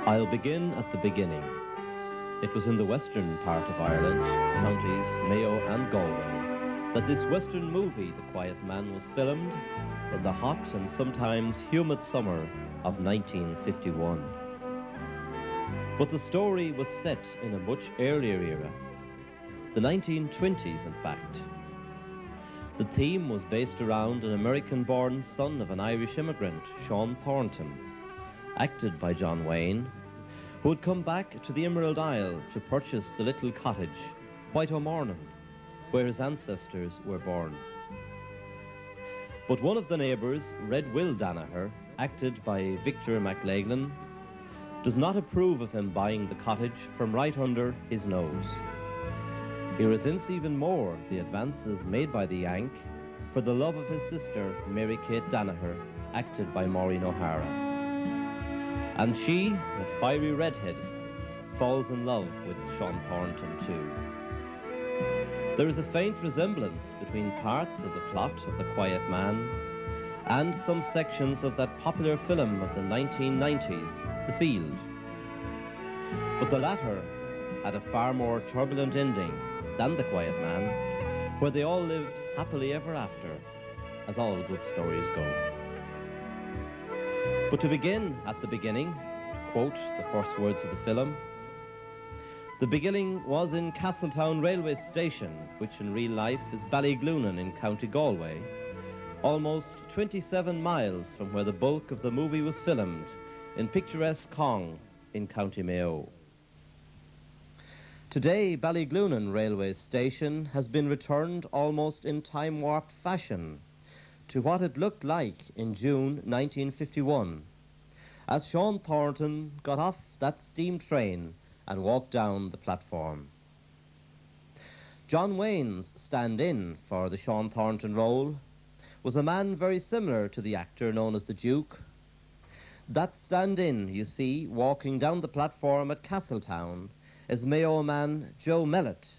I'll begin at the beginning. It was in the western part of Ireland, counties Mayo and Galway, that this western movie, The Quiet Man, was filmed in the hot and sometimes humid summer of 1951. But the story was set in a much earlier era, the 1920s in fact. The theme was based around an American-born son of an Irish immigrant, Sean Thornton, acted by John Wayne, who had come back to the Emerald Isle to purchase the little cottage, White O'Mornan, where his ancestors were born. But one of the neighbours, Red Will Danaher, acted by Victor MacLaglen, does not approve of him buying the cottage from right under his nose. He resents even more the advances made by the Yank for the love of his sister, Mary Kate Danaher, acted by Maureen O'Hara. And she, a fiery redhead, falls in love with Sean Thornton too. There is a faint resemblance between parts of the plot of The Quiet Man and some sections of that popular film of the 1990s, The Field. But the latter had a far more turbulent ending than The Quiet Man, where they all lived happily ever after, as all good stories go. But to begin at the beginning, to quote the first words of the film, the beginning was in Castletown railway station, which in real life is Ballyglunan in County Galway, almost 27 miles from where the bulk of the movie was filmed, in picturesque Cong in County Mayo. Today, Ballyglunan railway station has been returned almost in time-warped fashion to what it looked like in June 1951, as Sean Thornton got off that steam train and walked down the platform. John Wayne's stand-in for the Sean Thornton role was a man very similar to the actor known as the Duke. That stand-in, you see, walking down the platform at Castletown, is Mayo man Joe Mellett,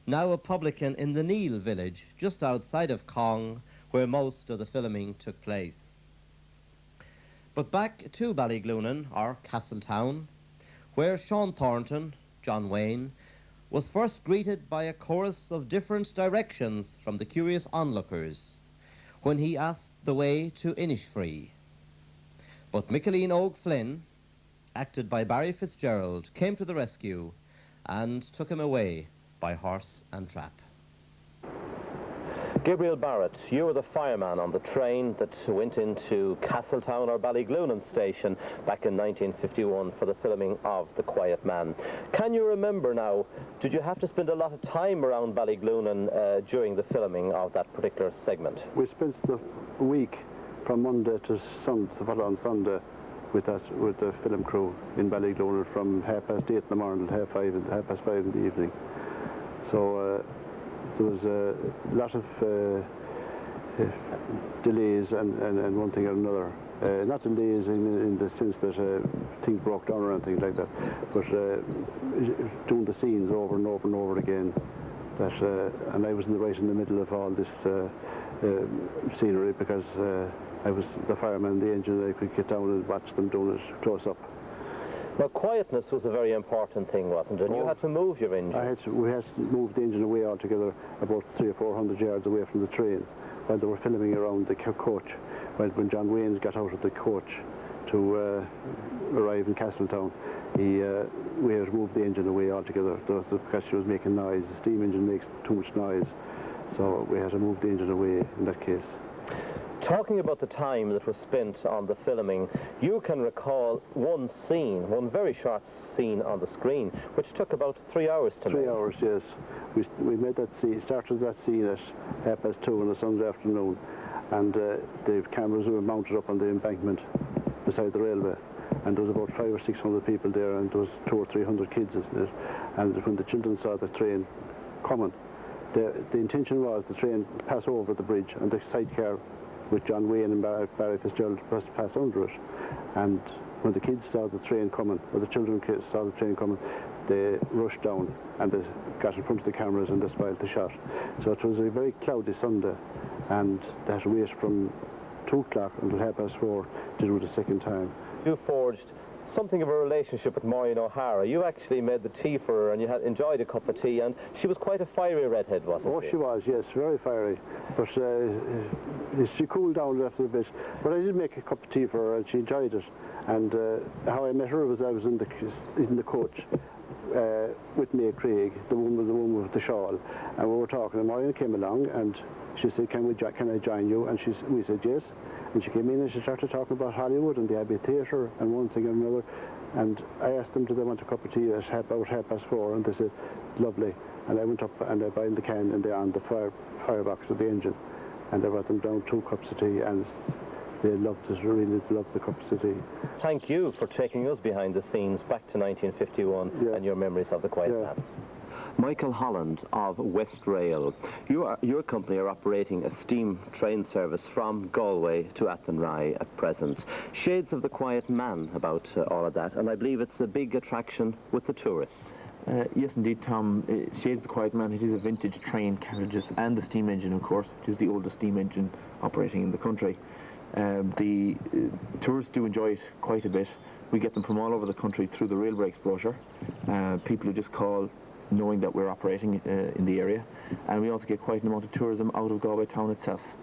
now a publican in the Neil village just outside of Cong, where most of the filming took place. But back to Ballyglunan, or Castletown, where Sean Thornton, John Wayne, was first greeted by a chorus of different directions from the curious onlookers when he asked the way to Innisfree. But Micheline Oak Flynn, acted by Barry Fitzgerald, came to the rescue and took him away by horse and trap. Gabriel Barrett, you were the fireman on the train that went into Castletown or Ballyglunan station back in 1951 for the filming of The Quiet Man. Can you remember now, did you have to spend a lot of time around Ballyglunan during the filming of that particular segment? We spent the week from Monday to Sunday, the following Sunday, with the film crew in Ballyglunan from 8:30 in the morning till 5:30 in the evening. So there was a lot of delays and one thing or another. Not delays in the sense that things broke down or anything like that, but doing the scenes over and over and over again. And I was right in the middle of all this scenery because I was the fireman, the engineer. I could get down and watch them doing it close up. Now, quietness was a very important thing, wasn't it? And you had to move your engine. We had to move the engine away altogether, about 300 or 400 yards away from the train, while they were filming around the coach. When John Wayne got out of the coach to arrive in Castletown, we had to move the engine away altogether because she was making noise. The steam engine makes too much noise, so we had to move the engine away in that case. Talking about the time that was spent on the filming, you can recall one scene, one very short scene on the screen, which took about 3 hours to make. 3 hours, yes. We made that scene, started that scene at 2:30 on a Sunday afternoon, and the cameras were mounted up on the embankment beside the railway, and there was about 500 or 600 people there, and there was 200 or 300 kids in it. And when the children saw the train coming, the intention was the train pass over the bridge, and the sidecar with John Wayne and Barry Fitzgerald was to pass under it. And when the kids saw the train coming, or the children saw the train coming, they rushed down and they got in front of the cameras and they spoiled the shot. So it was a very cloudy Sunday, and they had to wait from 2 o'clock until 4:30 to do it a second time. You forged something of a relationship with Maureen O'Hara. You actually made the tea for her and you had enjoyed a cup of tea, and she was quite a fiery redhead, wasn't she? Oh, she was, yes, very fiery. But she cooled down after a bit. But I did make a cup of tea for her and she enjoyed it. And how I met her was I was in the coach with May Craig, the woman with the shawl, and we were talking, and Maureen came along and she said, can I join you? And we said yes. And she came in and she started talking about Hollywood and the Abbey Theatre and one thing and another. And I asked them, did they want a cup of tea at about 4:30? And they said, lovely. And I went up and I bought the can and they're on the firebox of the engine. And I brought them down 2 cups of tea, and they really loved the cups of tea. Thank you for taking us behind the scenes back to 1951 and your memories of the Quiet Man. Michael Holland of West Rail. Your company are operating a steam train service from Galway to Athenry at present. Shades of the Quiet Man about all of that, and I believe it's a big attraction with the tourists. Yes, indeed, Tom. Shades of the Quiet Man, it is a vintage train, carriages, and the steam engine, of course, which is the oldest steam engine operating in the country. The tourists do enjoy it quite a bit. We get them from all over the country through the rail breaks brochure. People who just call knowing that we're operating in the area, and we also get quite an amount of tourism out of Galway town itself.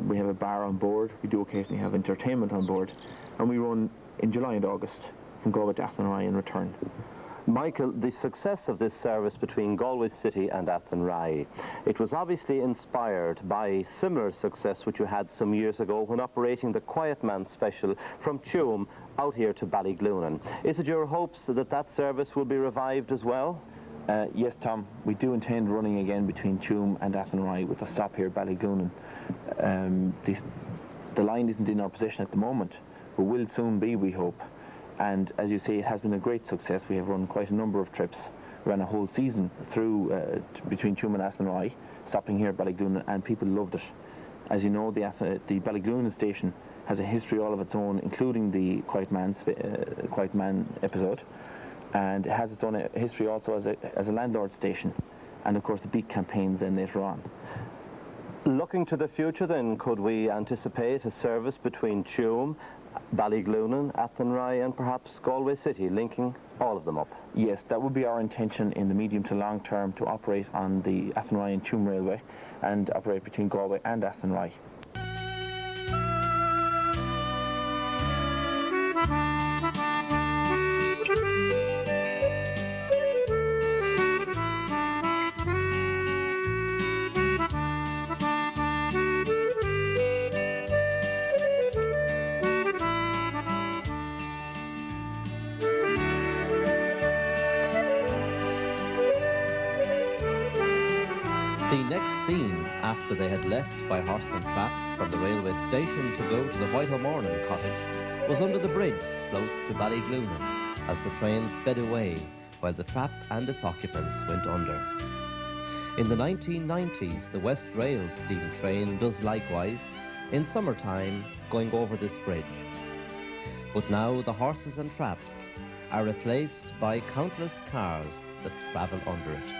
We have a bar on board, we do occasionally have entertainment on board, and we run in July and August from Galway to Athenry in return. Michael, the success of this service between Galway City and Athenry, it was obviously inspired by similar success which you had some years ago when operating the Quiet Man special from Tuam out here to Ballyglunan. Is it your hopes that that service will be revived as well? Yes, Tom, we do intend running again between Tuam and Athenry with a stop here at Ballyglunan. The line isn't in our possession at the moment, but will soon be, we hope. And as you say, it has been a great success. We have run quite a number of trips, ran a whole season through between Tuam and Athenry, stopping here at Ballyglunan, and people loved it. As you know, the Ballyglunan station has a history all of its own, including the Quiet Man episode. And it has its own history also as a landlord station, and of course the beat campaigns then later on. Looking to the future then, could we anticipate a service between Tuam, Ballyglunan, Athenry and perhaps Galway City, linking all of them up? Yes, that would be our intention in the medium to long term, to operate on the Athenry and Tuam Railway and operate between Galway and Athenry. The next scene, after they had left by horse and trap from the railway station to go to the White O'Mornan cottage, was under the bridge close to Ballyglunan as the train sped away while the trap and its occupants went under. In the 1990s, the West Rail steam train does likewise, in summertime, going over this bridge. But now the horses and traps are replaced by countless cars that travel under it.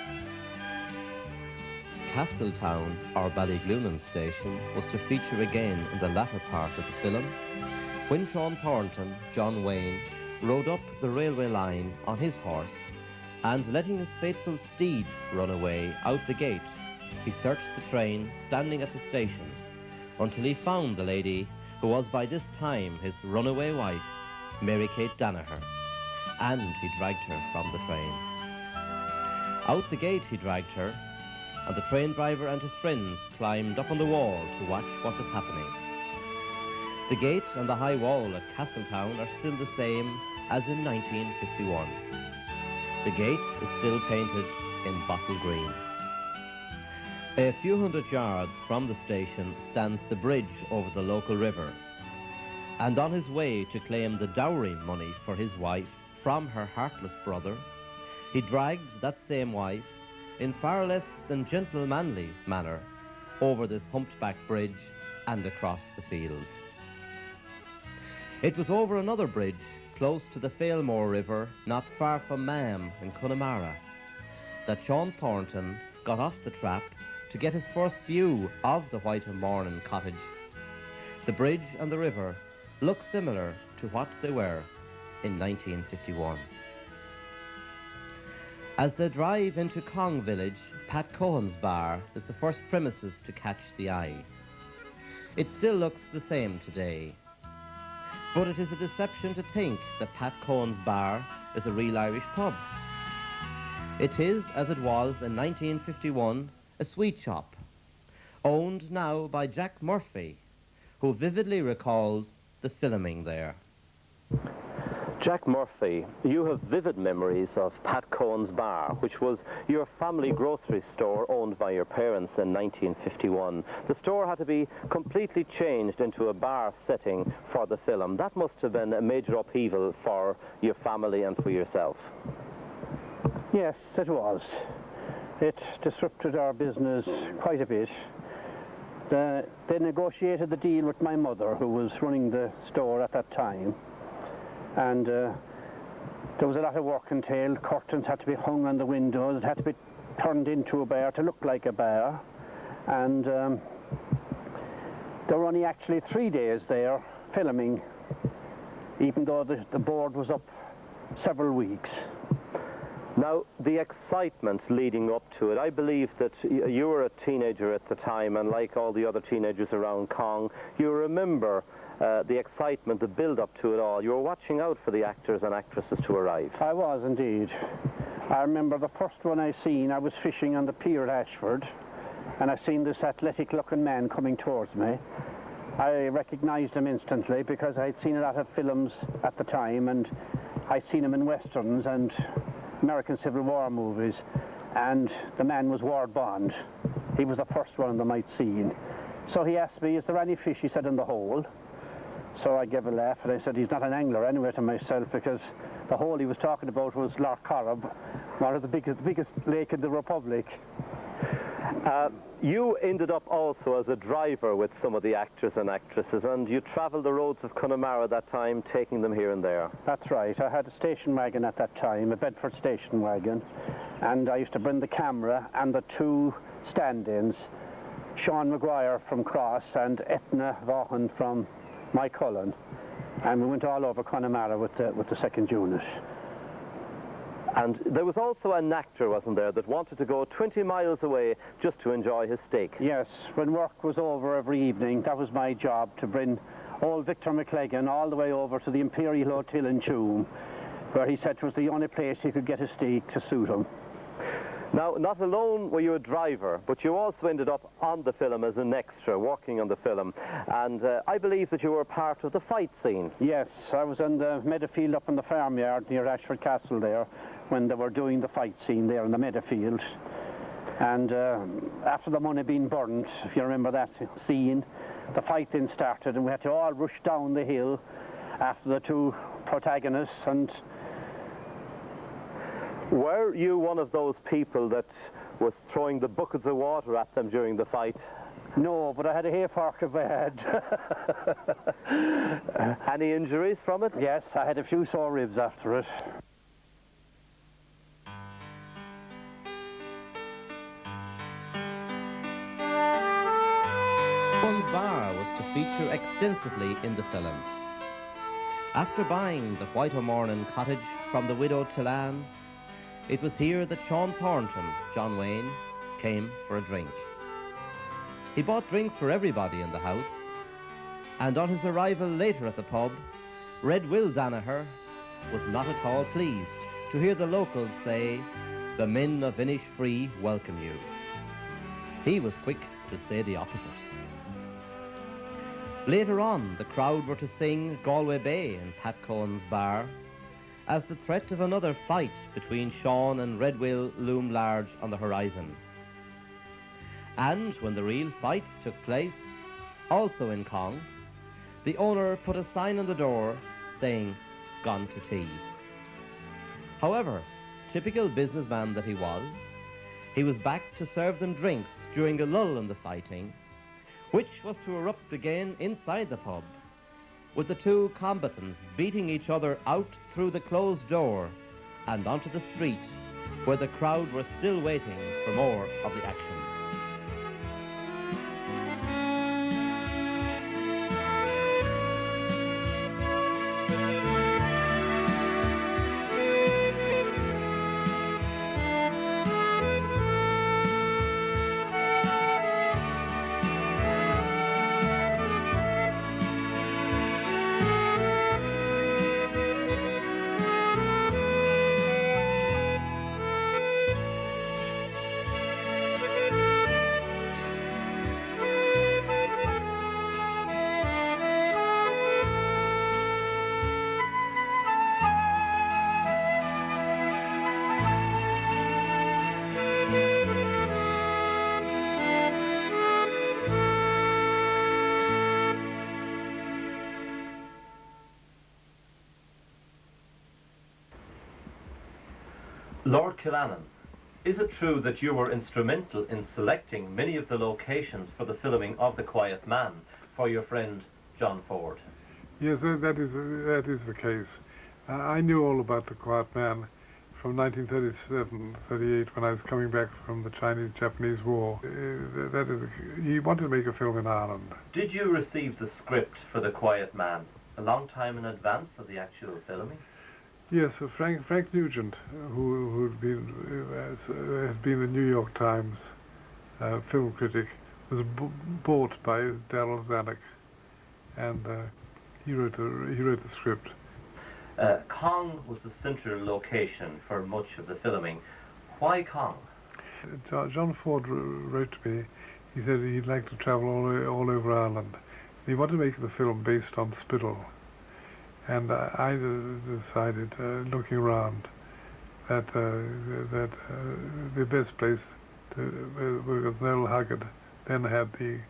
Castletown, or Ballyglunan station, was to feature again in the latter part of the film, when Sean Thornton, John Wayne, rode up the railway line on his horse, and letting his faithful steed run away out the gate, he searched the train standing at the station until he found the lady who was by this time his runaway wife, Mary Kate Danaher, and he dragged her from the train. Out the gate he dragged her, and the train driver and his friends climbed up on the wall to watch what was happening. The gate and the high wall at Castletown are still the same as in 1951. The gate is still painted in bottle green. A few hundred yards from the station stands the bridge over the local river, and on his way to claim the dowry money for his wife from her heartless brother, he dragged that same wife in far less than gentlemanly manner over this humped-back bridge and across the fields. It was over another bridge close to the Failmore River, not far from Mam in Connemara, that Sean Thornton got off the trap to get his first view of the White O'Mornan cottage. The bridge and the river look similar to what they were in 1951. As they drive into Cong village, Pat Cohen's bar is the first premises to catch the eye. It still looks the same today. But it is a deception to think that Pat Cohen's bar is a real Irish pub. It is, as it was in 1951, a sweet shop, owned now by Jack Murphy, who vividly recalls the filming there. Jack Murphy, you have vivid memories of Pat Cohen's bar, which was your family grocery store owned by your parents in 1951. The store had to be completely changed into a bar setting for the film. That must have been a major upheaval for your family and for yourself. Yes, it was. It disrupted our business quite a bit. They negotiated the deal with my mother, who was running the store at that time. And there was a lot of work entailed. Curtains had to be hung on the windows. It had to be turned into a bar to look like a bar. And there were only actually 3 days there filming, even though the board was up several weeks. Now, the excitement leading up to it, I believe that you were a teenager at the time, and like all the other teenagers around Cong, you remember the excitement, the build-up to it all. You were watching out for the actors and actresses to arrive. I was indeed. I remember the first one I seen, I was fishing on the pier at Ashford, and I seen this athletic-looking man coming towards me. I recognised him instantly because I'd seen a lot of films at the time, and I'd seen him in westerns and American Civil War movies, and the man was Ward Bond. He was the first one of them I'd seen. So he asked me, is there any fish, he said, in the hole? So I gave a laugh and I said, he's not an angler anyway, to myself, because the hole he was talking about was Loch Corrib, one of the biggest lake in the Republic. You ended up also as a driver with some of the actors and actresses, and you travelled the roads of Connemara that time, taking them here and there. That's right. I had a station wagon at that time, a Bedford station wagon, and I used to bring the camera and the 2 stand-ins, Sean Maguire from Cross and Etna Vaughan from Mycullen, and we went all over Connemara with the 2nd unit. And there was also an actor, wasn't there, that wanted to go 20 miles away just to enjoy his steak? Yes, when work was over every evening, that was my job, to bring old Victor McLagan all the way over to the Imperial Hotel in Tuam, where he said it was the only place he could get a steak to suit him. Now, not alone were you a driver, but you also ended up on the film as an extra, working on the film. And I believe that you were part of the fight scene. Yes, I was in the Meadowfield up in the farmyard near Ashford Castle there, when they were doing the fight scene there in the Meadowfield. And after the money being burnt, if you remember that scene, the fight then started, and we had to all rush down the hill after the 2 protagonists. And were you one of those people that was throwing the buckets of water at them during the fight? no, but I had a hay fork in my head. Any injuries from it? Yes, I had a few sore ribs after it. Cohen's bar was to feature extensively in the film. After buying the White O'Mornan cottage from the widow Tillan, it was here that Sean Thornton, John Wayne, came for a drink. He bought drinks for everybody in the house, and on his arrival later at the pub, Red Will Danaher was not at all pleased to hear the locals say, "The men of Innisfree welcome you." He was quick to say the opposite. Later on, the crowd were to sing Galway Bay in Pat Cohen's bar, as the threat of another fight between Sean and Red Will loomed large on the horizon. And when the real fight took place, also in Cong, the owner put a sign on the door saying, "Gone to tea." However, typical businessman that he was back to serve them drinks during a lull in the fighting, which was to erupt again inside the pub, with the 2 combatants beating each other out through the closed door and onto the street, where the crowd were still waiting for more of the action. Lord Killannon, is it true that you were instrumental in selecting many of the locations for the filming of The Quiet Man for your friend John Ford? Yes, that is the case. I knew all about The Quiet Man from 1937-38 when I was coming back from the Chinese-Japanese War. He wanted to make a film in Ireland. Did you receive the script for The Quiet Man a long time in advance of the actual filming? Yes, Frank Nugent, who had been the New York Times film critic, was bought by Darryl Zanuck, and he wrote the script. Cong was the central location for much of the filming. Why Cong? John Ford wrote to me. He said he'd like to travel all over Ireland. He wanted to make the film based on Spiddal. And I decided, looking around, that the best place because Noel Huggard then had the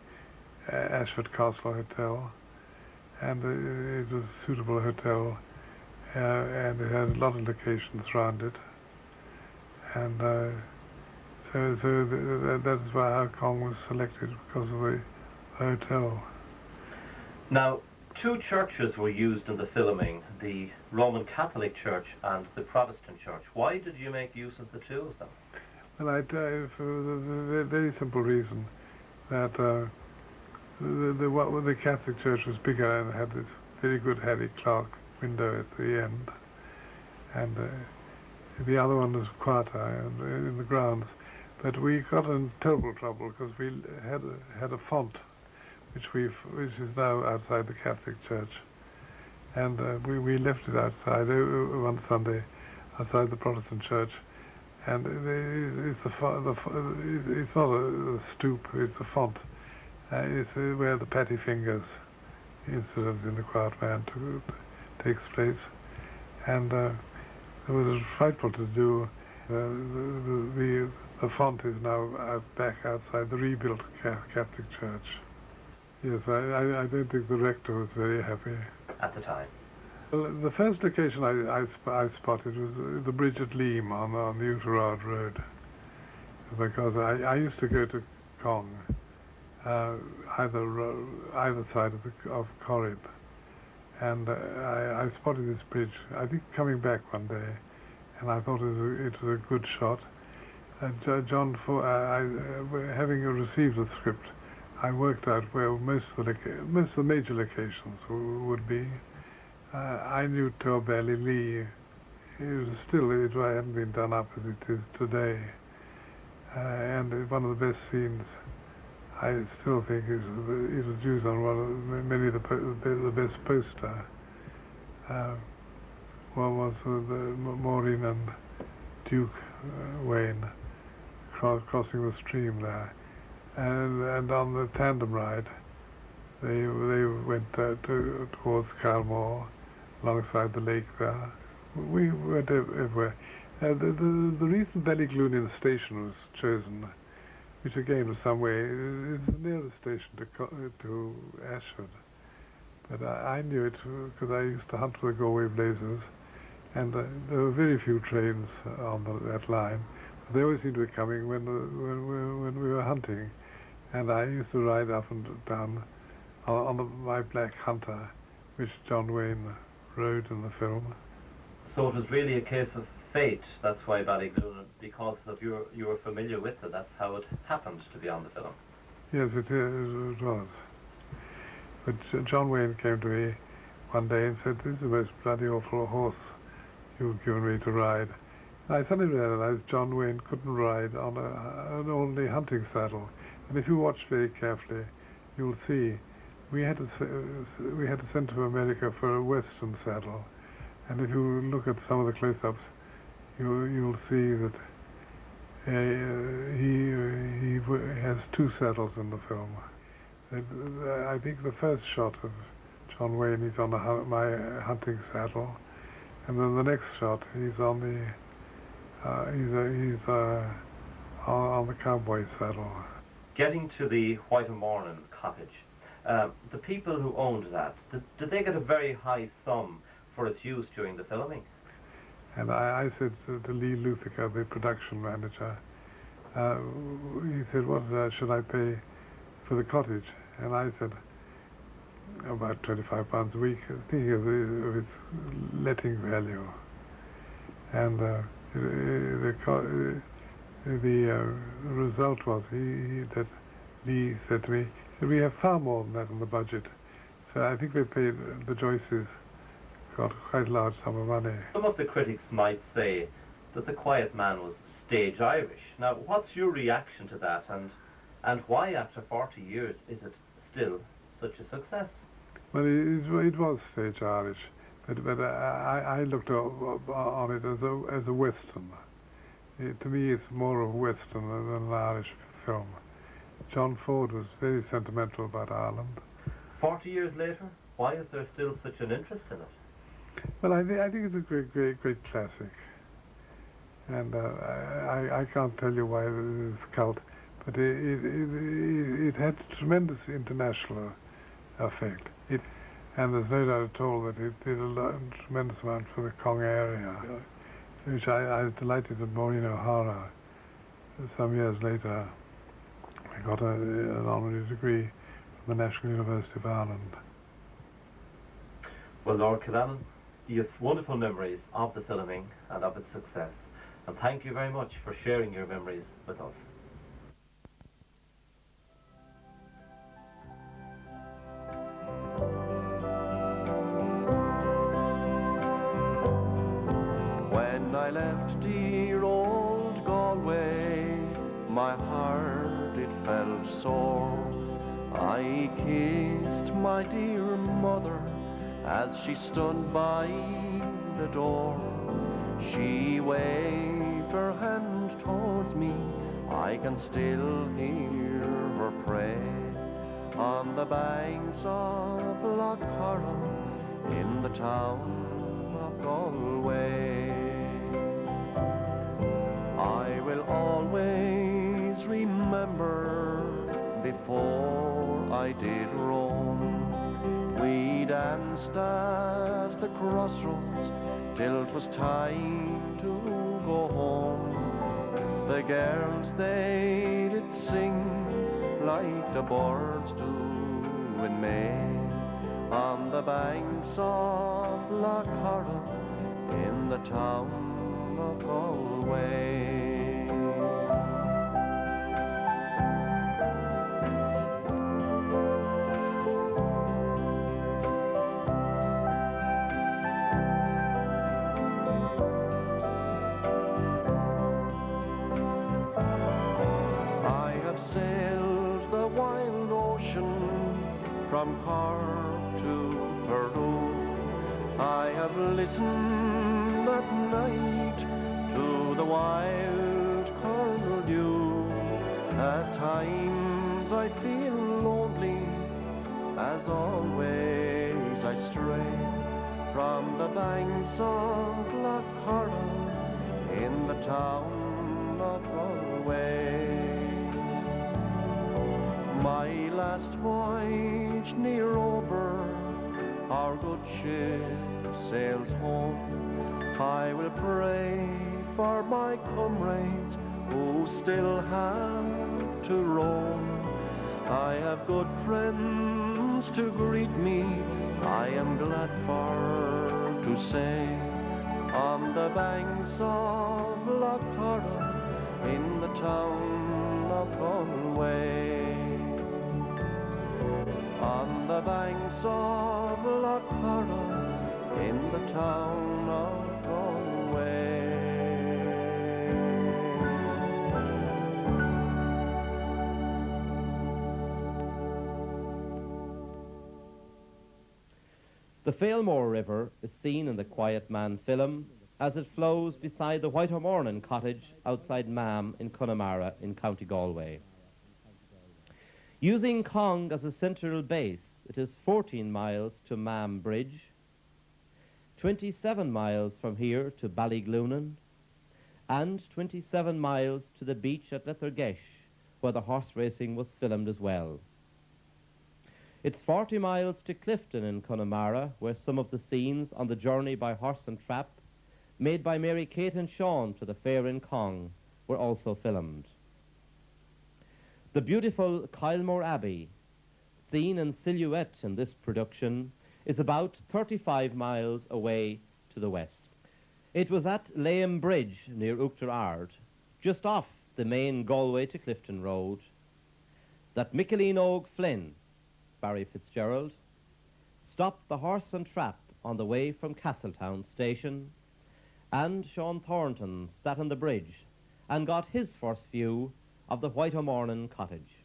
Ashford Castle Hotel, and it was a suitable hotel, and it had a lot of locations around it, and so that's why Hong Kong was selected, because of the hotel. Now, two churches were used in the filming, the Roman Catholic Church and the Protestant Church. Why did you make use of the two of them? Well, for the very simple reason that the Catholic Church was bigger and had this very good Harry Clark window at the end, and the other one was quieter and in the grounds. But we got in terrible trouble because we had a font which is now outside the Catholic Church, and we left it outside one Sunday outside the Protestant Church, and it's not a stoop, it's a font. It's where the Patty Fingers incident in The Quiet Man takes place, and it was frightful to do. The font is now back outside the rebuilt Catholic Church. Yes, I don't think the rector was very happy at the time. Well, the first location I spotted was the bridge at Leam on the Oughterard Road, because I used to go to Cong, either side of Corrib, and I spotted this bridge, I think coming back one day, and I thought it was a good shot. John, having received the script, I worked out where most of the major locations would be. I knew Torbally Lee. It hadn't been done up as it is today. And one of the best scenes, I still think, it was used on many of the best poster. One was the Maureen and Duke Wayne crossing the stream there. And on the tandem ride, they went towards Carmore, alongside the lake there. We went everywhere. The reason Ballyglunin station was chosen, which again was some way, is the nearest station to Ashford. But I knew it because I used to hunt for the Galway Blazers, and there were very few trains on that line. But they always seemed to be coming when we were hunting. And I used to ride up and down on my black Hunter, which John Wayne rode in the film. So it was really a case of fate. That's why Ballyglunin, because of you were familiar with it. That's how it happened to be on the film. Yes, it was. But John Wayne came to me one day and said, "This is the most bloody awful horse you've given me to ride." And I suddenly realized John Wayne couldn't ride on an ordinary hunting saddle. And if you watch very carefully, you'll see we had to send to America for a Western saddle, and if you look at some of the close-ups, you'll see that he has two saddles in the film. I think the first shot of John Wayne, he's on my hunting saddle, and then the next shot he's on the cowboy saddle. Getting to the Whiteamornan cottage, the people who owned that, did they get a very high sum for its use during the filming? And I said to Lee Luthiker, the production manager, he said, what should I pay for the cottage? And I said, about £25 a week, thinking of its letting value. And the result was that Lee said to me, we have far more than that in the budget. So I think they paid, the Joyces got quite a large sum of money. Some of the critics might say that The Quiet Man was stage Irish. Now, what's your reaction to that, and why, after 40 years, is it still such a success? Well, it was stage Irish, but I looked on it as a Western. To me, it's more of a Western than an Irish film. John Ford was very sentimental about Ireland. 40 years later, why is there still such an interest in it? Well, I think it's a great classic. And I can't tell you why it's cult, but it had tremendous international effect. And there's no doubt at all that it did a tremendous amount for the Cong area, which I was delighted that Maureen O'Hara, some years later, got an honorary degree from the National University of Ireland. Well, Lord Killannon, you have wonderful memories of the filming and of its success. And thank you very much for sharing your memories with us. When I left dear old Galway, my heart it felt sore. I kissed my dear mother as she stood by the door. She waved her hand towards me, I can still hear her pray. On the banks of Lough Corrib, in the town of Galway. I will always remember, before I did roam, we danced at the crossroads till 'twas time to go home. The girls, they did sing like the birds do in May, on the banks of Lough Corrib, in the town of Galway. Sailed the wild ocean from Cork to Peru. I have listened at night to the wild curlew. At times I feel lonely, as always I stray from the banks of Lough Corrib, in the town of Galway. My last voyage near over, our good ship sails home. I will pray for my comrades who still have to roam. I have good friends to greet me, I am glad for to say, on the banks of Lough Corrib, in the town of Galway. On the banks of Lough Corrib, in the town of Galway. The Failmore River is seen in the Quiet Man film as it flows beside the White O'Mornan cottage outside Mam in Connemara in County Galway. Using Cong as a central base, it is 14 miles to Mam Bridge, 27 miles from here to Ballyglunan, and 27 miles to the beach at Lethergesh, where the horse racing was filmed as well. It's 40 miles to Clifton in Connemara, where some of the scenes on the journey by horse and trap made by Mary Kate and Sean to the fair in Cong, were also filmed. The beautiful Kylemore Abbey, seen in silhouette in this production, is about 35 miles away to the west. It was at Layham Bridge near Uachtar Ard, just off the main Galway to Clifton Road, that Micheline Og Flynn, Barry Fitzgerald, stopped the horse and trap on the way from Castletown station, and Sean Thornton sat on the bridge and got his first view of the White O'Mornin cottage.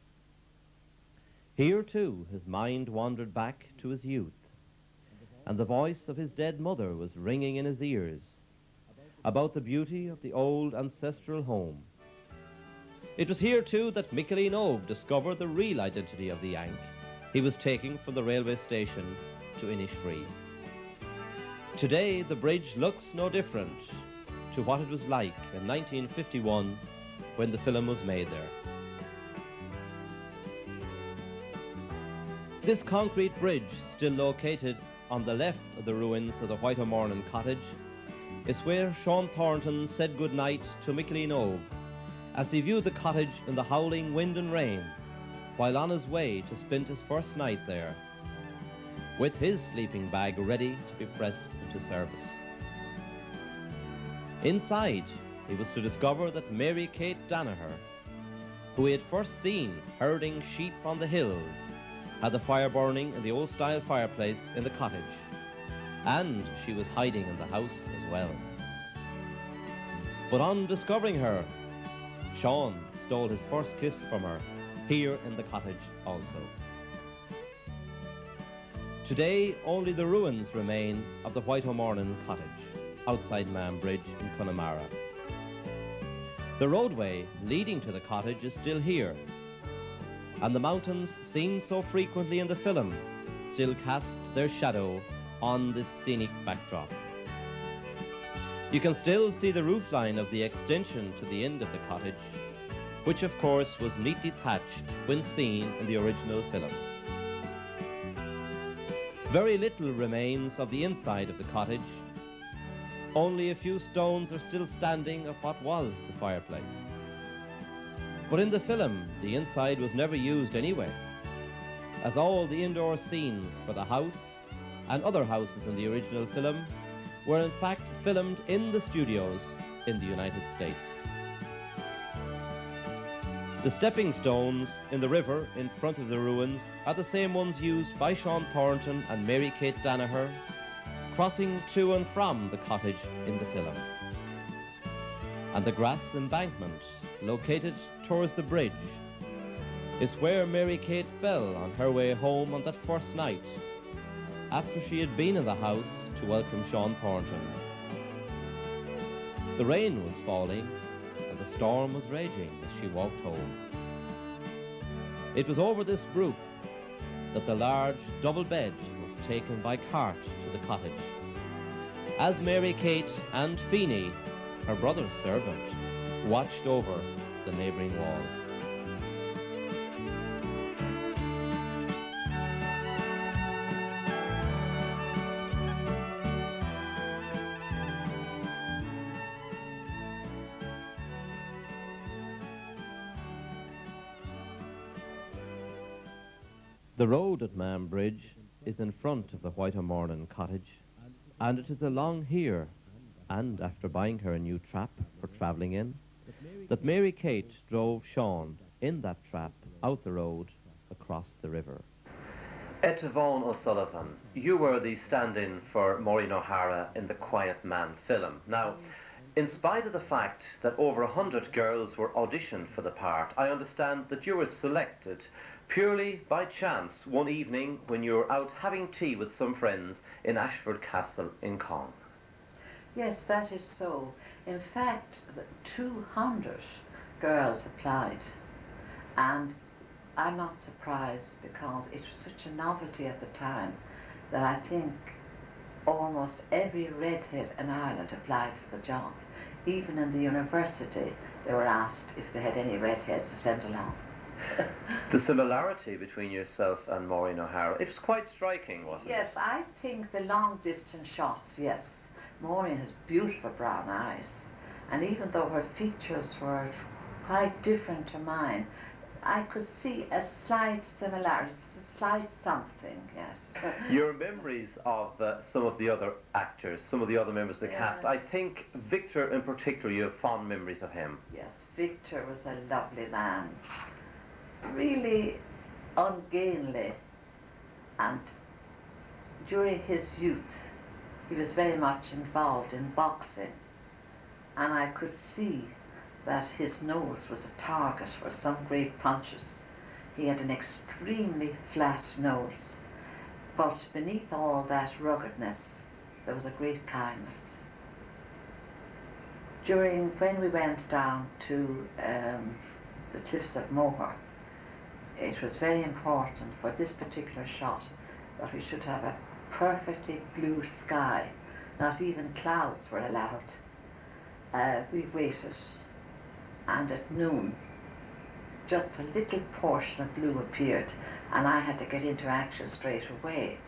Here, too, his mind wandered back to his youth, and the voice of his dead mother was ringing in his ears about the beauty of the old ancestral home. It was here, too, that Micheline Og discovered the real identity of the Yank he was taking from the railway station to Innisfree. Today, the bridge looks no different to what it was like in 1951 when the film was made there. This concrete bridge, still located on the left of the ruins of the White O'Mornin cottage, is where Sean Thornton said goodnight to Micheline Og as he viewed the cottage in the howling wind and rain while on his way to spend his first night there, with his sleeping bag ready to be pressed into service. Inside, he was to discover that Mary Kate Danaher, who he had first seen herding sheep on the hills, had the fire burning in the old-style fireplace in the cottage, and she was hiding in the house as well. But on discovering her, Sean stole his first kiss from her here in the cottage also. Today, only the ruins remain of the White O'Mornin cottage outside Mahon Bridge in Connemara. The roadway leading to the cottage is still here, and the mountains seen so frequently in the film still cast their shadow on this scenic backdrop. You can still see the roofline of the extension to the end of the cottage, which of course was neatly thatched when seen in the original film. Very little remains of the inside of the cottage. Only a few stones are still standing of what was the fireplace. But in the film, the inside was never used anyway, as all the indoor scenes for the house and other houses in the original film were in fact filmed in the studios in the United States. The stepping stones in the river in front of the ruins are the same ones used by Sean Thornton and Mary Kate Danaher, crossing to and from the cottage in the film. And the grass embankment, located towards the bridge, is where Mary Kate fell on her way home on that first night, after she had been in the house to welcome Sean Thornton. The rain was falling, and the storm was raging as she walked home. It was over this brook that the large double bed was taken by cart to the cottage, as Mary Kate and Feeney, her brother's servant, watched over the neighbouring wall. The road at Mahon Bridge is in front of the White O'Mornin cottage, and it is along here, and after buying her a new trap for travelling in, that Mary Kate drove Sean in that trap out the road across the river. Vaughan O'Sullivan, you were the stand-in for Maureen O'Hara in the Quiet Man film. Now, in spite of the fact that over 100 girls were auditioned for the part, I understand that you were selected purely by chance one evening when you were out having tea with some friends in Ashford Castle in Cong. Yes, that is so. In fact, 200 girls applied, and I'm not surprised because it was such a novelty at the time that I think almost every redhead in Ireland applied for the job. Even in the university, they were asked if they had any redheads to send along. The similarity between yourself and Maureen O'Hara, it was quite striking, wasn't it? Yes, I think the long distance shots, yes. Maureen has beautiful brown eyes, and even though her features were quite different to mine, I could see a slight similarity, a slight something, yes. But Your memories of some of the other actors, some of the other members of the cast, I Yes. think Victor in particular, you have fond memories of him. yes, Victor was a lovely man, really ungainly, and during his youth he was very much involved in boxing, and I could see that his nose was a target for some great punches. He had an extremely flat nose, but beneath all that ruggedness there was a great kindness. When we went down to the Cliffs of Moher, it was very important for this particular shot that we should have a perfectly blue sky. Not even clouds were allowed. We waited, and at noon just a little portion of blue appeared, and I had to get into action straight away,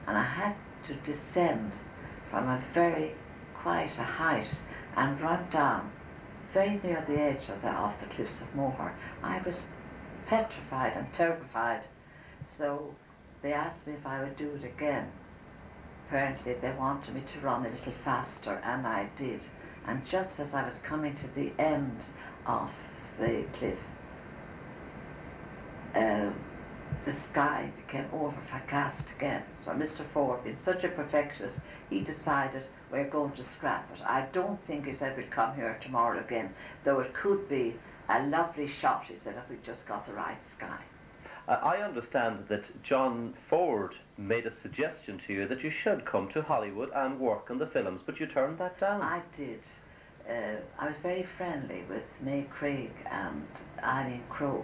and I had to descend from quite a height and run down very near the edge of the Cliffs of Moher. I was petrified and terrified, so they asked me if I would do it again. Apparently they wanted me to run a little faster, and I did. And just as I was coming to the end of the cliff, the sky became overcast again. So Mr. Ford, being such a perfectionist, he decided we're going to scrap it. I don't think he said we'd come here tomorrow again, though it could be a lovely shot, he said, if we just got the right sky. I understand that John Ford made a suggestion to you that you should come to Hollywood and work on the films, but you turned that down. I did. I was very friendly with May Craig and Eileen Crowe.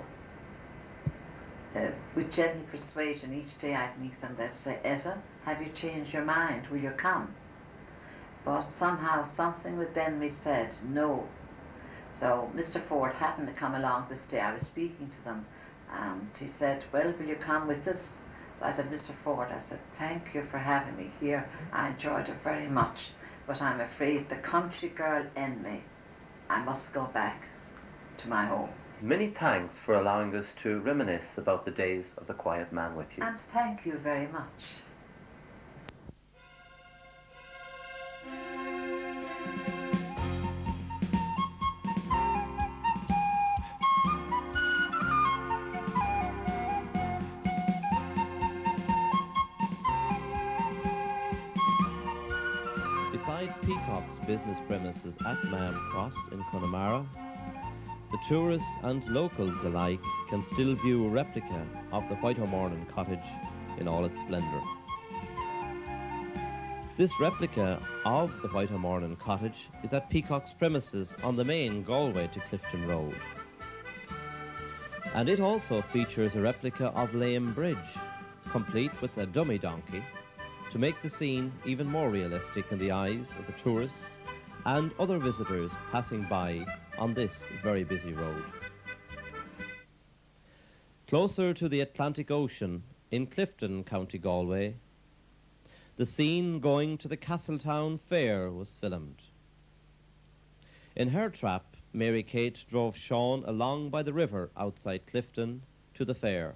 With gentle persuasion, each day I'd meet them, they'd say, Etta, have you changed your mind? Will you come? But somehow something within me said no. So Mr. Ford happened to come along this day. I was speaking to them, and he said, well, will you come with us? So I said, Mr. Ford, I said, thank you for having me here. I enjoyed it very much, but I'm afraid the country girl in me, I must go back to my home. Many thanks for allowing us to reminisce about the days of The Quiet Man with you. And thank you very much. Beside Peacock's business premises at Mahon Cross in Connemara, the tourists and locals alike can still view a replica of the Whiteo'Mornin cottage in all its splendour. This replica of the Whiteo'Mornin cottage is at Peacock's premises on the main Galway to Clifton Road. And it also features a replica of Lame Bridge, complete with a dummy donkey, to make the scene even more realistic in the eyes of the tourists and other visitors passing by on this very busy road. Closer to the Atlantic Ocean, in Clifton, County Galway, the scene going to the Castletown Fair was filmed. In her trap, Mary Kate drove Sean along by the river outside Clifton to the fair.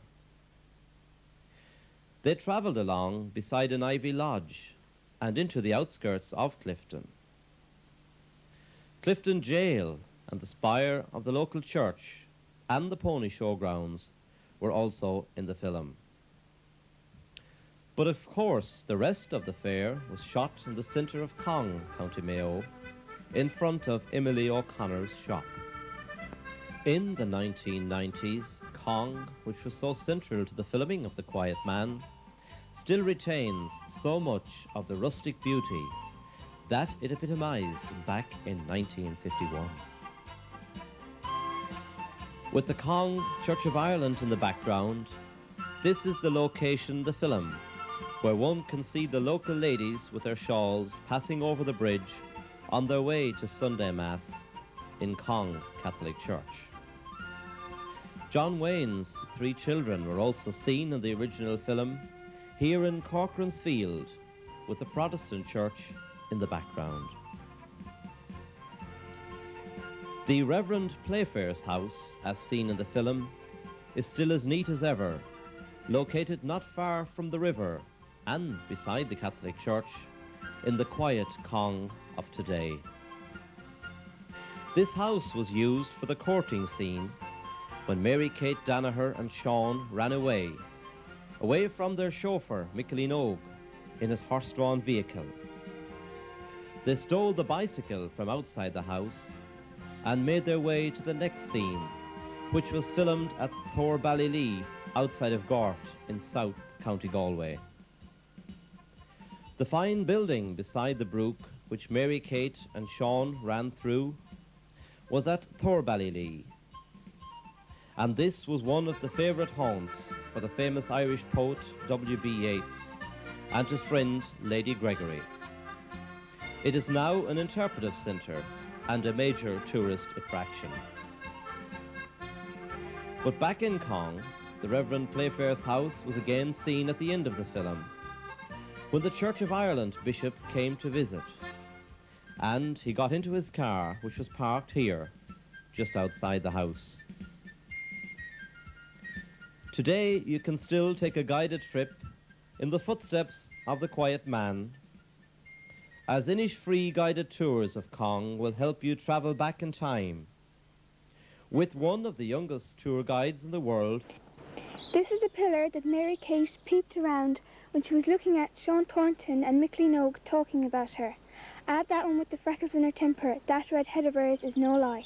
They travelled along beside an ivy lodge and into the outskirts of Clifton. Clifton Jail and the spire of the local church and the pony showgrounds were also in the film. But of course, the rest of the fair was shot in the centre of Cong, County Mayo, in front of Emily O'Connor's shop. In the 1990s, Cong, which was so central to the filming of The Quiet Man, still retains so much of the rustic beauty that it epitomized back in 1951. With the Cong Church of Ireland in the background, this is the location of the film, where one can see the local ladies with their shawls passing over the bridge on their way to Sunday Mass in Cong Catholic Church. John Wayne's 3 children were also seen in the original film here in Corcoran's Field, with the Protestant church in the background. The Reverend Playfair's house, as seen in the film, is still as neat as ever, located not far from the river and beside the Catholic Church in the quiet Cong of today. This house was used for the courting scene when Mary Kate Danaher and Sean ran away from their chauffeur, Micheline Og, in his horse-drawn vehicle. They stole the bicycle from outside the house and made their way to the next scene, which was filmed at Thorballylee, outside of Gort in South County Galway. The fine building beside the brook, which Mary Kate and Sean ran through, was at Thorballylee. And this was one of the favourite haunts for the famous Irish poet W.B. Yeats and his friend Lady Gregory. It is now an interpretive centre and a major tourist attraction. But back in Cong, the Reverend Playfair's house was again seen at the end of the film, when the Church of Ireland bishop came to visit, and he got into his car, which was parked here, just outside the house. Today, you can still take a guided trip in the footsteps of the Quiet Man, as Innish-free guided tours of Cong will help you travel back in time with one of the youngest tour guides in the world. This is a pillar that Mary Kate peeped around when she was looking at Sean Thornton and Micheline Og talking about her. Add that one with the freckles in her temper, that red head of hers is no lie.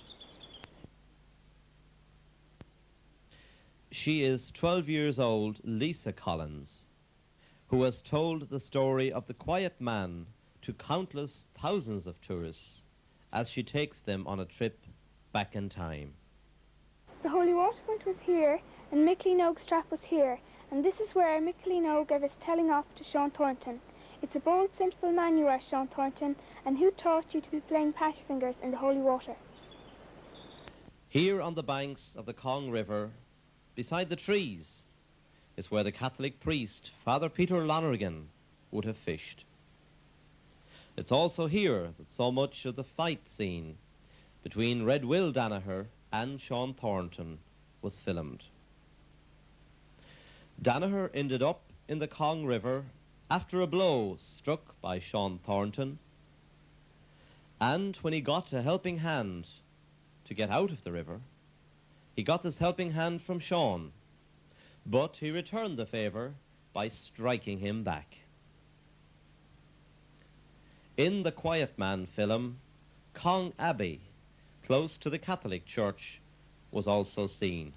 She is 12 years old Lisa Collins, who has told the story of the Quiet Man to countless thousands of tourists as she takes them on a trip back in time. The holy waterfront was here and Micheline Og's trap was here, and this is where Micheline Og gave his telling off to Sean Thornton. It's a bold, sensible man you are, Sean Thornton, and who taught you to be playing pattyfingers in the holy water? Here on the banks of the Cong River, beside the trees, is where the Catholic priest, Father Peter Lonergan, would have fished. It's also here that so much of the fight scene between Red Will Danaher and Sean Thornton was filmed. Danaher ended up in the Cong River after a blow struck by Sean Thornton, and when he got a helping hand to get out of the river, he got this helping hand from Sean, but he returned the favour by striking him back. In the Quiet Man film, Cong Abbey, close to the Catholic Church, was also seen.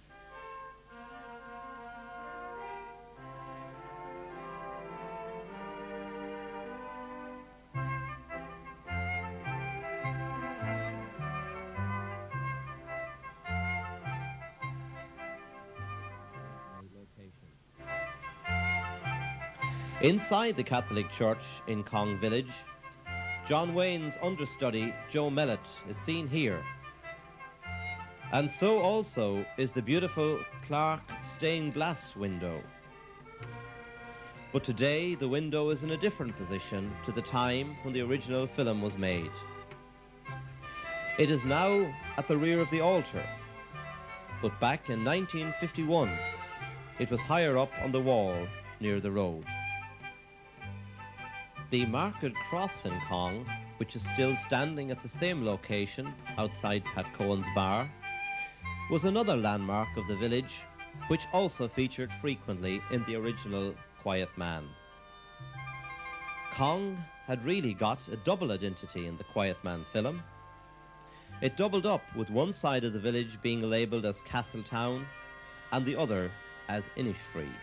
Inside the Catholic Church in Cong Village, John Wayne's understudy, Joe Mellett, is seen here. And so also is the beautiful Clark stained glass window. But today, the window is in a different position to the time when the original film was made. It is now at the rear of the altar, but back in 1951, it was higher up on the wall near the road. The Market Cross in Cong, which is still standing at the same location outside Pat Cohen's bar, was another landmark of the village, which also featured frequently in the original Quiet Man. Cong had really got a double identity in the Quiet Man film. It doubled up, with one side of the village being labelled as Castletown and the other as Innisfree.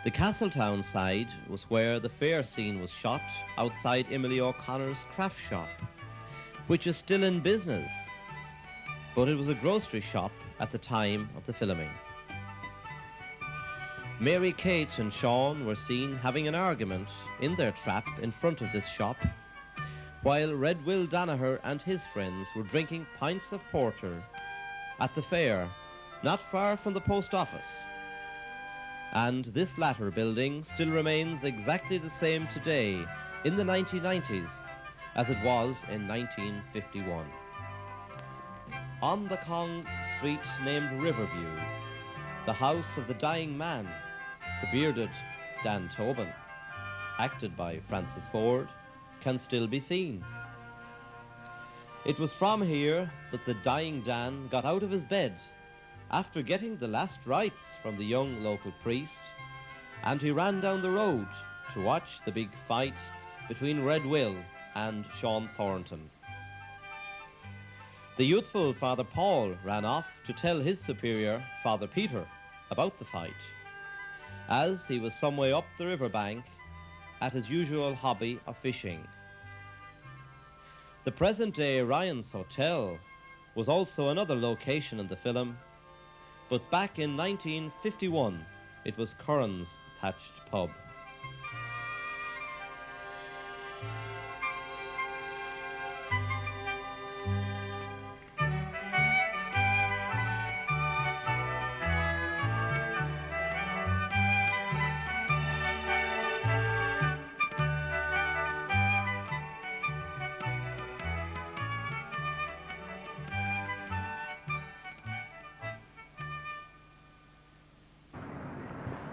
The Castletown side was where the fair scene was shot, outside Emily O'Connor's craft shop, which is still in business, but it was a grocery shop at the time of the filming. Mary Kate and Sean were seen having an argument in their trap in front of this shop, while Red Will Danaher and his friends were drinking pints of porter at the fair, not far from the post office. And this latter building still remains exactly the same today in the 1990s as it was in 1951. On the Cong street named Riverview, the house of the dying man, the bearded Dan Tobin, acted by Francis Ford, can still be seen. It was from here that the dying Dan got out of his bed after getting the last rites from the young local priest, and he ran down the road to watch the big fight between Red Will and Sean Thornton. The youthful Father Paul ran off to tell his superior, Father Peter, about the fight, as he was some way up the riverbank at his usual hobby of fishing. The present-day Ryan's Hotel was also another location in the film, but back in 1951, it was Curran's Thatched Pub.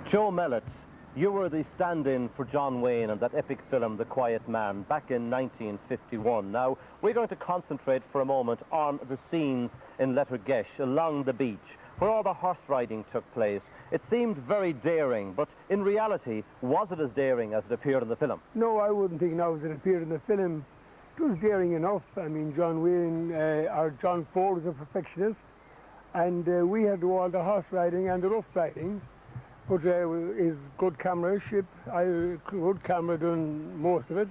Joe Mellett, you were the stand-in for John Wayne in that epic film, The Quiet Man, back in 1951. Now, we're going to concentrate for a moment on the scenes in Lettergesh, along the beach, where all the horse riding took place. It seemed very daring, but in reality, was it as daring as it appeared in the film? No, I wouldn't think now as it appeared in the film. It was daring enough. I mean, John Wayne, or John Ford was a perfectionist, and we had to do all the horse riding and the rough riding. But his good cameramanship, good camera doing most of it.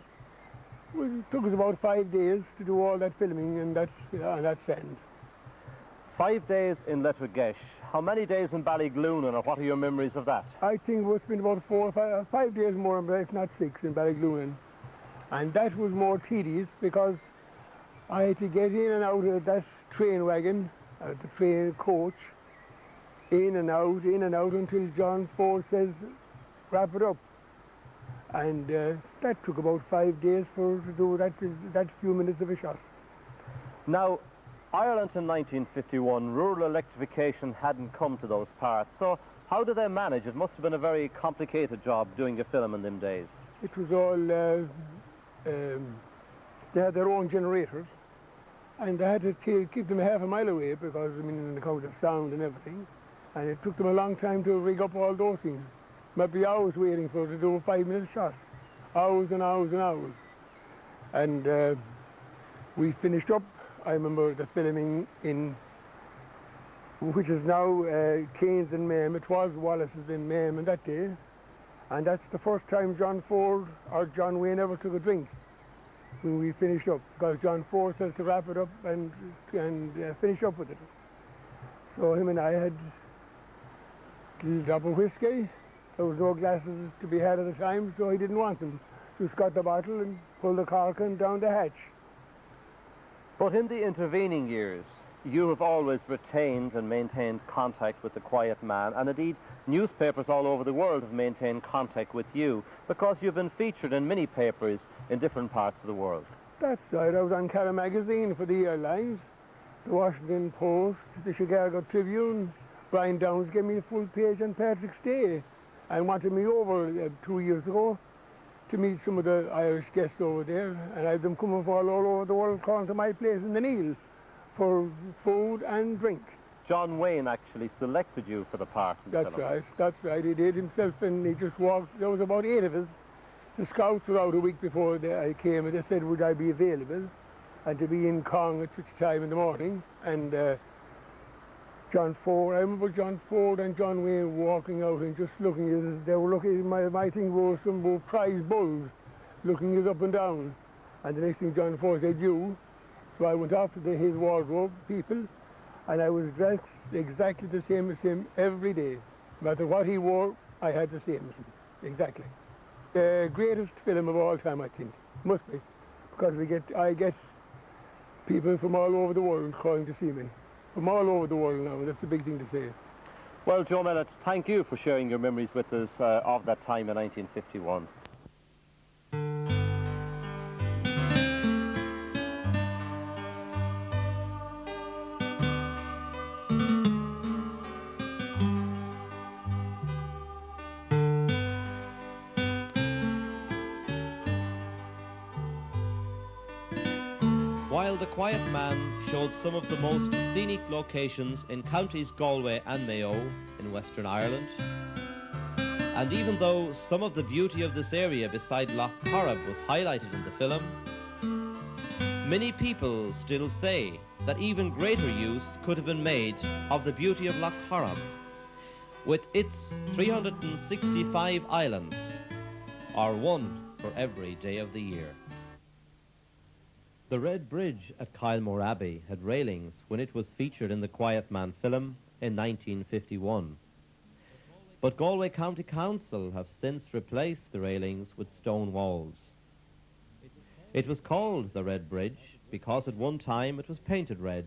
It took us about 5 days to do all that filming and on that set. 5 days in Lettergesh. How many days in Ballyglunin, or what are your memories of that? I think it's been about 4 or 5 days more, if not 6, in Ballyglunin. And that was more tedious because I had to get in and out of that train wagon, the train coach, in and out until John Ford says, wrap it up. And that took about 5 days to do that few minutes of a shot. Now, Ireland in 1951, rural electrification hadn't come to those parts, so how did they manage? It must have been a very complicated job doing a film in them days. It was all, they had their own generators, and they had to keep them half a mile away because, I mean, on account of sound and everything. And it took them a long time to rig up all those things. Maybe hours waiting for it to do a 5-minute shot. Hours and hours and hours. And we finished up, I remember the filming in, which is now Keynes in Mame. It was Wallace's in Mame in that day. And that's the first time John Ford or John Wayne ever took a drink when we finished up, because John Ford says to wrap it up and finish up with it. So him and I had a little drop of whiskey. There was no glasses to be had at the time, so he didn't want them. Just got the bottle and pulled the cork and down the hatch. But in the intervening years, you have always retained and maintained contact with the Quiet Man, and indeed newspapers all over the world have maintained contact with you because you've been featured in many papers in different parts of the world. That's right. I was on Cara Magazine for the airlines, the Washington Post, the Chicago Tribune. Brian Downs gave me a full page on Patrick's Day and wanted me over 2 years ago to meet some of the Irish guests over there, and I had them coming from all over the world calling to my place in the Neil for food and drink. John Wayne actually selected you for the part in the film. That's right, he did himself, and he just walked. There was about 8 of us. The scouts were out a week before I came, and they said would I be available and to be in Cong at such time in the morning. And John Ford, I remember John Ford and John Wayne walking out and just looking at us. They were looking, my thing was some more prize bulls looking us up and down. And the next thing John Ford said, you. So I went off to his wardrobe people, and I was dressed exactly the same as him every day. No matter what he wore, I had the same as him, exactly. The greatest film of all time, I think, must be, because I get people from all over the world calling to see me. From all over the world now, that's a big thing to say. Well, Joe Mellett, thank you for sharing your memories with us of that time in 1951. while The Quiet Man showed some of the most scenic locations in counties Galway and Mayo in Western Ireland, and even though some of the beauty of this area beside Lough Corrib was highlighted in the film, many people still say that even greater use could have been made of the beauty of Lough Corrib, with its 365 islands, or one for every day of the year. The Red Bridge at Kylemore Abbey had railings when it was featured in the Quiet Man film in 1951. But Galway County Council have since replaced the railings with stone walls. It was called the Red Bridge because at one time it was painted red,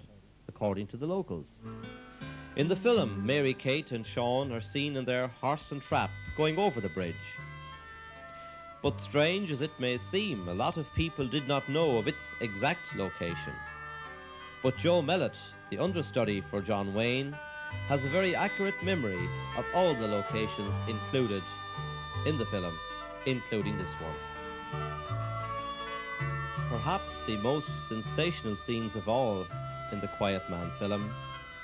according to the locals. In the film, Mary Kate and Sean are seen in their horse and trap going over the bridge. But strange as it may seem, a lot of people did not know of its exact location. But Joe Mellett, the understudy for John Wayne, has a very accurate memory of all the locations included in the film, including this one. Perhaps the most sensational scenes of all in the Quiet Man film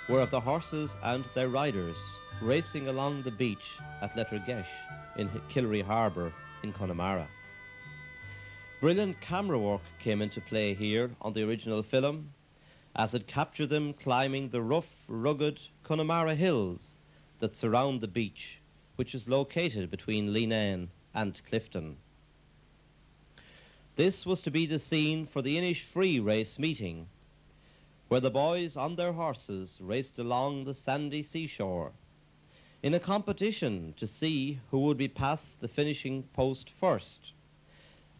were of the horses and their riders racing along the beach at Lettergesh in Killary Harbour in Connemara. Brilliant camera work came into play here on the original film, as it captured them climbing the rough, rugged Connemara hills that surround the beach, which is located between Leenane and Clifton. This was to be the scene for the Inish Free race meeting, where the boys on their horses raced along the sandy seashore in a competition to see who would be past the finishing post first,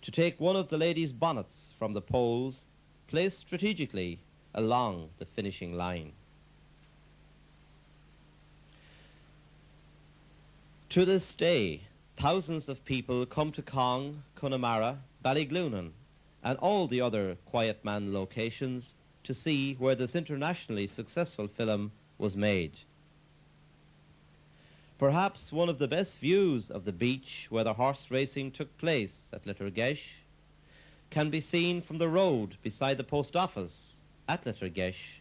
to take one of the ladies' bonnets from the poles placed strategically along the finishing line. To this day, thousands of people come to Cong, Connemara, Ballyglunan, and all the other Quiet Man locations to see where this internationally successful film was made. Perhaps one of the best views of the beach where the horse racing took place at Lettergesh can be seen from the road beside the post office at Lettergesh,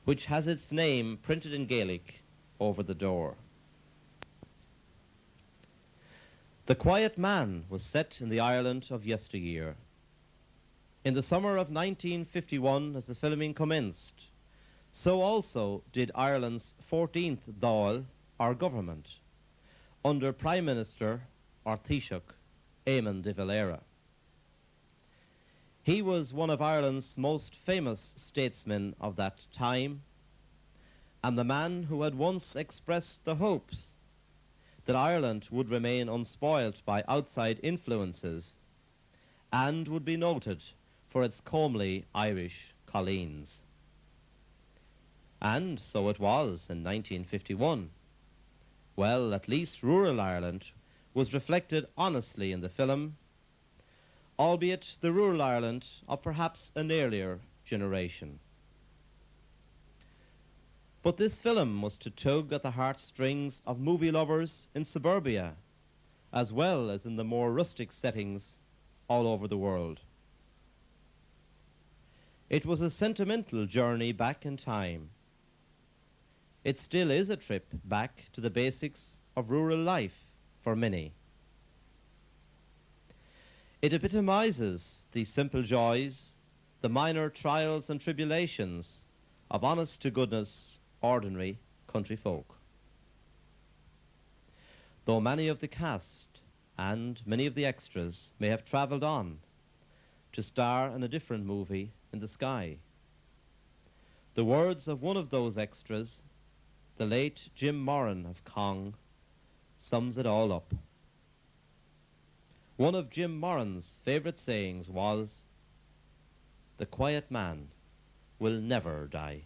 which has its name printed in Gaelic over the door. The Quiet Man was set in the Ireland of yesteryear. In the summer of 1951, as the filming commenced, so also did Ireland's 14th Dáil, or government, under Prime Minister, or Taoiseach, Eamon de Valera. He was one of Ireland's most famous statesmen of that time, and the man who had once expressed the hopes that Ireland would remain unspoilt by outside influences and would be noted for its comely Irish colleens. And so it was in 1951. Well, at least rural Ireland was reflected honestly in the film, albeit the rural Ireland of perhaps an earlier generation. But this film was to tug at the heartstrings of movie lovers in suburbia, as well as in the more rustic settings all over the world. It was a sentimental journey back in time. It still is a trip back to the basics of rural life for many. It epitomizes the simple joys, the minor trials and tribulations of honest-to-goodness, ordinary country folk. Though many of the cast and many of the extras may have travelled on to star in a different movie in the sky, the words of one of those extras, the late Jim Moran of Cong, sums it all up. One of Jim Moran's favourite sayings was, "The quiet man will never die."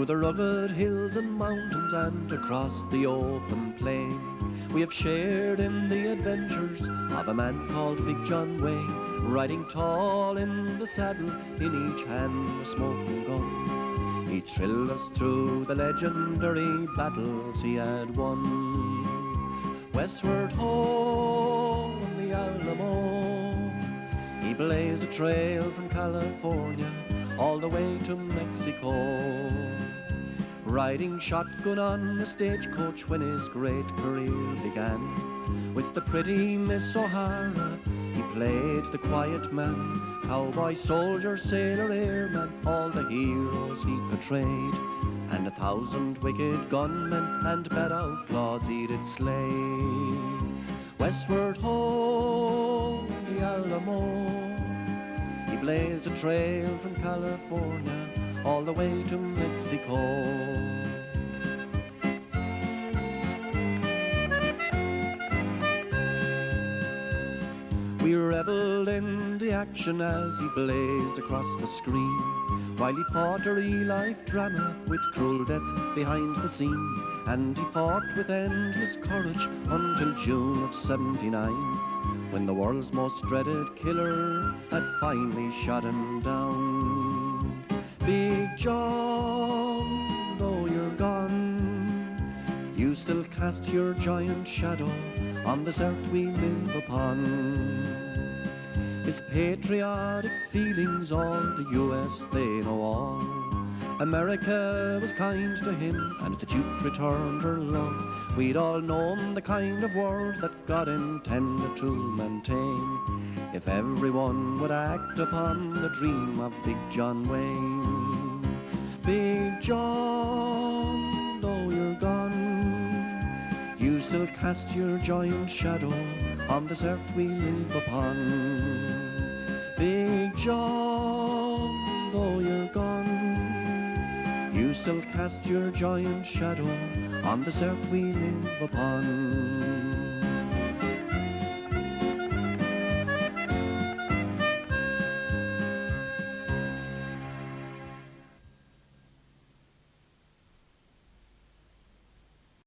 Through the rugged hills and mountains and across the open plain, we have shared in the adventures of a man called Big John Wayne, riding tall in the saddle, in each hand a smoking gun. He thrilled us through the legendary battles he had won. Westward ho, on the Alamo, he blazed a trail from California all the way to Mexico. Riding shotgun on a stagecoach when his great career began. With the pretty Miss O'Hara, he played the quiet man, cowboy, soldier, sailor, airman, all the heroes he portrayed. And 1,000 wicked gunmen and bad outlaws he did slay. Westward ho, the Alamo, he blazed a trail from California all the way to Mexico. We revelled in the action as he blazed across the screen, while he fought a real-life drama with cruel death behind the scene. And he fought with endless courage until June of '79, when the world's most dreaded killer had finally shot him down. Big John, though you're gone, you still cast your giant shadow on this earth we live upon. His patriotic feelings all the US they know all. America was kind to him and the Duke returned her love. We'd all known the kind of world that God intended to maintain, if everyone would act upon the dream of Big John Wayne. Big John, though you're gone, you still cast your giant shadow on this earth we live upon. Big John, though you're gone, you still cast your giant shadow on this earth we live upon.